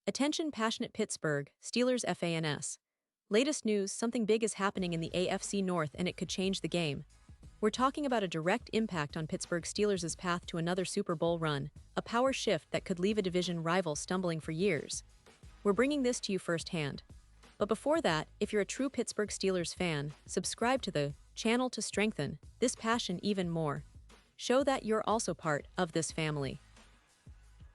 Attention passionate Pittsburgh Steelers fans. Latest news, something big is happening in the AFC North and it could change the game. We're talking about a direct impact on Pittsburgh Steelers' path to another Super Bowl run, a power shift that could leave a division rival stumbling for years. We're bringing this to you firsthand. But before that, if you're a true Pittsburgh Steelers fan, subscribe to the channel to strengthen this passion even more. Show that you're also part of this family.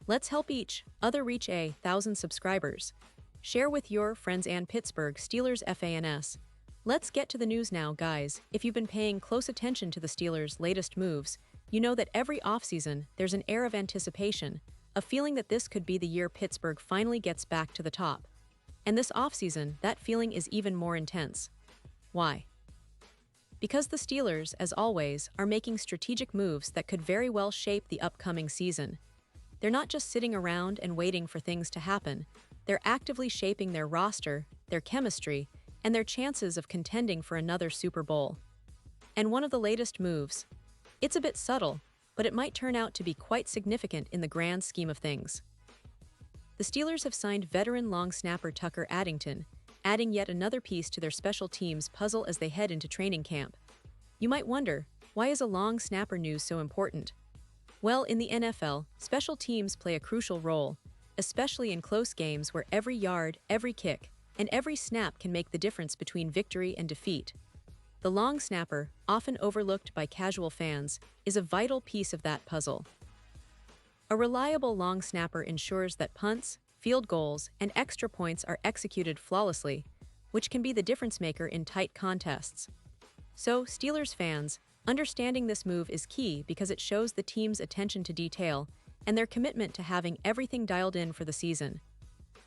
Let's help each other reach 1,000 subscribers. Share with your friends and Pittsburgh Steelers fans. Let's get to the news now, guys. If you've been paying close attention to the Steelers' latest moves, you know that every offseason there's an air of anticipation, a feeling that this could be the year Pittsburgh finally gets back to the top. And this offseason, that feeling is even more intense. Why? Because the Steelers, as always, are making strategic moves that could very well shape the upcoming season. They're not just sitting around and waiting for things to happen. They're actively shaping their roster, their chemistry, and their chances of contending for another Super Bowl. And one of the latest moves, it's a bit subtle, but it might turn out to be quite significant in the grand scheme of things. The Steelers have signed veteran long snapper Tucker Addington, adding yet another piece to their special teams puzzle as they head into training camp. You might wonder, why is a long snapper news so important? Well, in the NFL, special teams play a crucial role, especially in close games where every yard, every kick, and every snap can make the difference between victory and defeat. The long snapper, often overlooked by casual fans, is a vital piece of that puzzle. A reliable long snapper ensures that punts, field goals, and extra points are executed flawlessly, which can be the difference maker in tight contests. So, Steelers fans, understanding this move is key because it shows the team's attention to detail and their commitment to having everything dialed in for the season.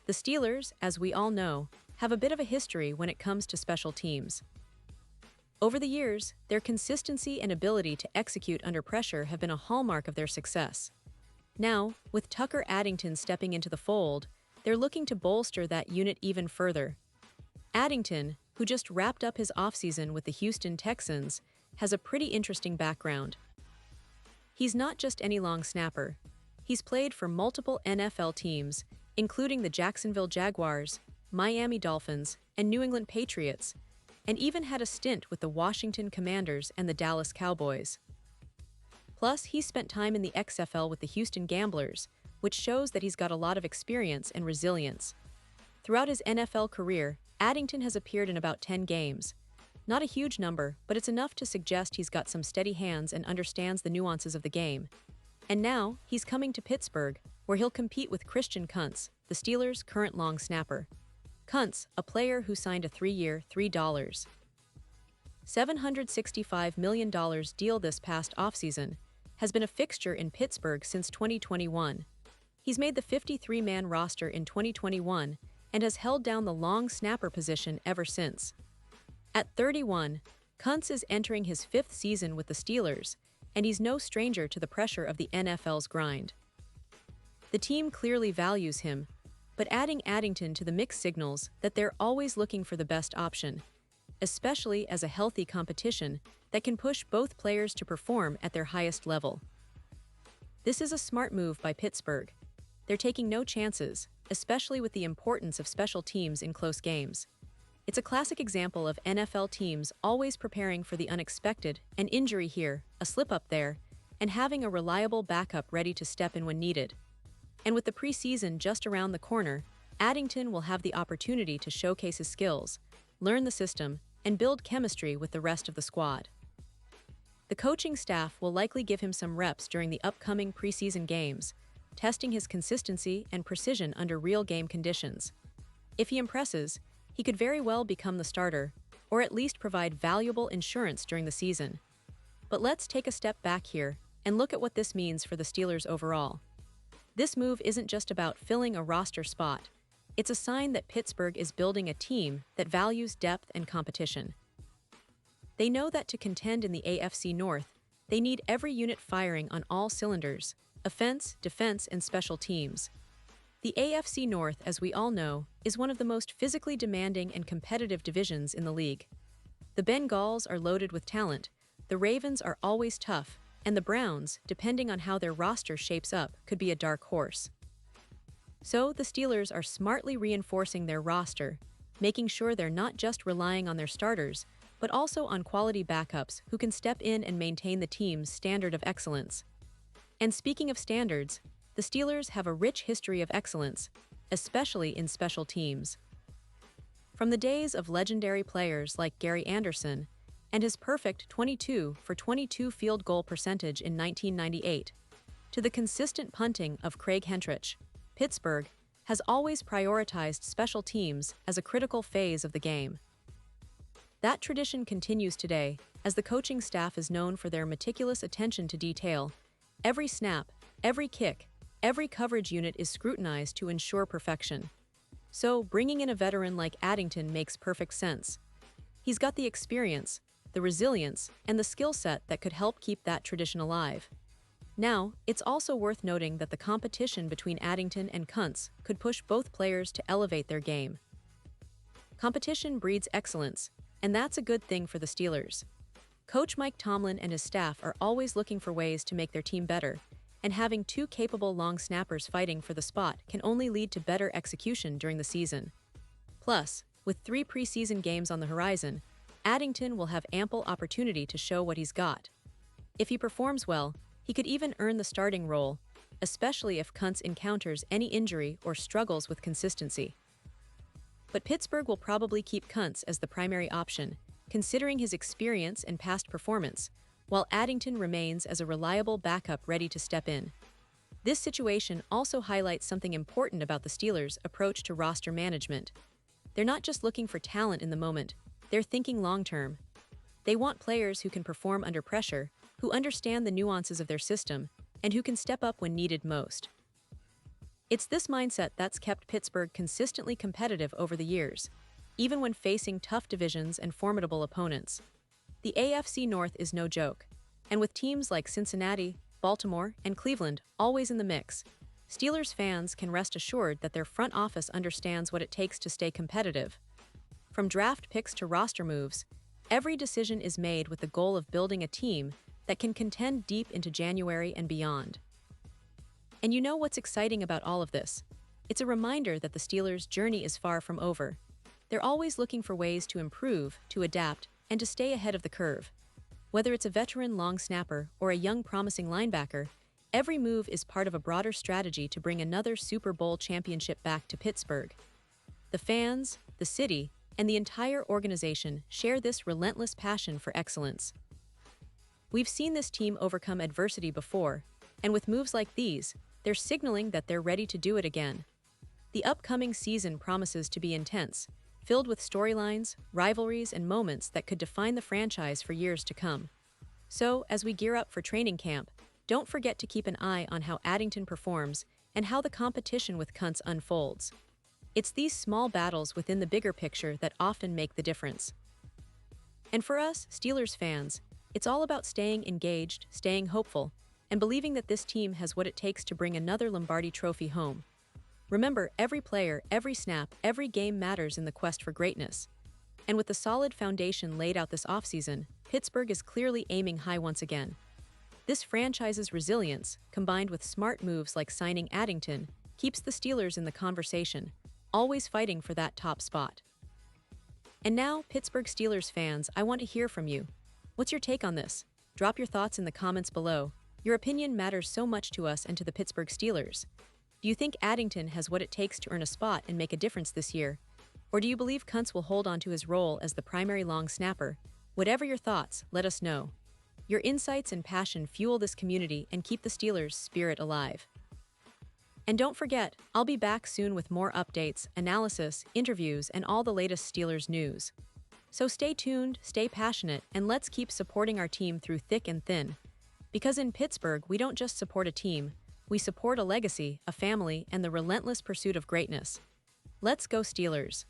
The Steelers, as we all know, have a bit of a history when it comes to special teams. Over the years, their consistency and ability to execute under pressure have been a hallmark of their success. Now, with Tucker Addington stepping into the fold, they're looking to bolster that unit even further. Addington, who just wrapped up his offseason with the Houston Texans, has a pretty interesting background. He's not just any long snapper. He's played for multiple NFL teams, including the Jacksonville Jaguars, Miami Dolphins, and New England Patriots, and even had a stint with the Washington Commanders and the Dallas Cowboys. Plus, he's spent time in the XFL with the Houston Gamblers, which shows that he's got a lot of experience and resilience. Throughout his NFL career, Addington has appeared in about 10 games. Not a huge number, but it's enough to suggest he's got some steady hands and understands the nuances of the game. And now, he's coming to Pittsburgh, where he'll compete with Christian Kuntz, the Steelers' current long snapper. Kuntz, a player who signed a 3-year, $765 million deal this past offseason, has been a fixture in Pittsburgh since 2021. He's made the 53-man roster in 2021 and has held down the long snapper position ever since. At 31, Kuntz is entering his 5th season with the Steelers, and he's no stranger to the pressure of the NFL's grind. The team clearly values him, but adding Addington to the mix signals that they're always looking for the best option, especially as a healthy competition that can push both players to perform at their highest level. This is a smart move by Pittsburgh. They're taking no chances, especially with the importance of special teams in close games. It's a classic example of NFL teams always preparing for the unexpected, an injury here, a slip-up there, and having a reliable backup ready to step in when needed. And with the preseason just around the corner, Addington will have the opportunity to showcase his skills, learn the system, and build chemistry with the rest of the squad. The coaching staff will likely give him some reps during the upcoming preseason games, testing his consistency and precision under real game conditions. If he impresses, he could very well become the starter, or at least provide valuable insurance during the season. But let's take a step back here and look at what this means for the Steelers overall. This move isn't just about filling a roster spot. It's a sign that Pittsburgh is building a team that values depth and competition. They know that to contend in the AFC North, they need every unit firing on all cylinders: offense, defense, and special teams. The AFC North, as we all know, is one of the most physically demanding and competitive divisions in the league. The Bengals are loaded with talent, the Ravens are always tough, and the Browns, depending on how their roster shapes up, could be a dark horse. So the Steelers are smartly reinforcing their roster, making sure they're not just relying on their starters, but also on quality backups who can step in and maintain the team's standard of excellence. And speaking of standards, the Steelers have a rich history of excellence, especially in special teams. From the days of legendary players like Gary Anderson and his perfect 22 for 22 field goal percentage in 1998, to the consistent punting of Craig Hentrich, Pittsburgh has always prioritized special teams as a critical phase of the game. That tradition continues today, as the coaching staff is known for their meticulous attention to detail. Every snap, every kick, every coverage unit is scrutinized to ensure perfection. So, bringing in a veteran like Addington makes perfect sense. He's got the experience, the resilience, and the skill set that could help keep that tradition alive. Now, it's also worth noting that the competition between Addington and Kuntz could push both players to elevate their game. Competition breeds excellence, and that's a good thing for the Steelers. Coach Mike Tomlin and his staff are always looking for ways to make their team better, and having two capable long snappers fighting for the spot can only lead to better execution during the season. Plus, with 3 preseason games on the horizon, Addington will have ample opportunity to show what he's got. If he performs well, he could even earn the starting role, especially if Kuntz encounters any injury or struggles with consistency. But Pittsburgh will probably keep Kuntz as the primary option, considering his experience and past performance, while Addington remains as a reliable backup ready to step in. This situation also highlights something important about the Steelers' approach to roster management. They're not just looking for talent in the moment, they're thinking long-term. They want players who can perform under pressure, who understand the nuances of their system, and who can step up when needed most. It's this mindset that's kept Pittsburgh consistently competitive over the years, even when facing tough divisions and formidable opponents. The AFC North is no joke, and with teams like Cincinnati, Baltimore, and Cleveland always in the mix, Steelers fans can rest assured that their front office understands what it takes to stay competitive. From draft picks to roster moves, every decision is made with the goal of building a team that can contend deep into January and beyond. And you know what's exciting about all of this? It's a reminder that the Steelers' journey is far from over. They're always looking for ways to improve, to adapt, and to stay ahead of the curve. Whether it's a veteran long snapper or a young promising linebacker, every move is part of a broader strategy to bring another Super Bowl championship back to Pittsburgh. The fans, the city, and the entire organization share this relentless passion for excellence. We've seen this team overcome adversity before, and with moves like these, they're signaling that they're ready to do it again. The upcoming season promises to be intense, filled with storylines, rivalries, and moments that could define the franchise for years to come. So, as we gear up for training camp, don't forget to keep an eye on how Addington performs and how the competition with Kuntz unfolds. It's these small battles within the bigger picture that often make the difference. And for us, Steelers fans, it's all about staying engaged, staying hopeful, and believing that this team has what it takes to bring another Lombardi Trophy home. Remember, every player, every snap, every game matters in the quest for greatness. And with the solid foundation laid out this offseason, Pittsburgh is clearly aiming high once again. This franchise's resilience, combined with smart moves like signing Addington, keeps the Steelers in the conversation, always fighting for that top spot. And now, Pittsburgh Steelers fans, I want to hear from you. What's your take on this? Drop your thoughts in the comments below. Your opinion matters so much to us and to the Pittsburgh Steelers. Do you think Addington has what it takes to earn a spot and make a difference this year? Or do you believe Kuntz will hold on to his role as the primary long snapper? Whatever your thoughts, let us know. Your insights and passion fuel this community and keep the Steelers' spirit alive. And don't forget, I'll be back soon with more updates, analysis, interviews, and all the latest Steelers news. So stay tuned, stay passionate, and let's keep supporting our team through thick and thin. Because in Pittsburgh, we don't just support a team, we support a legacy, a family, and the relentless pursuit of greatness. Let's go Steelers!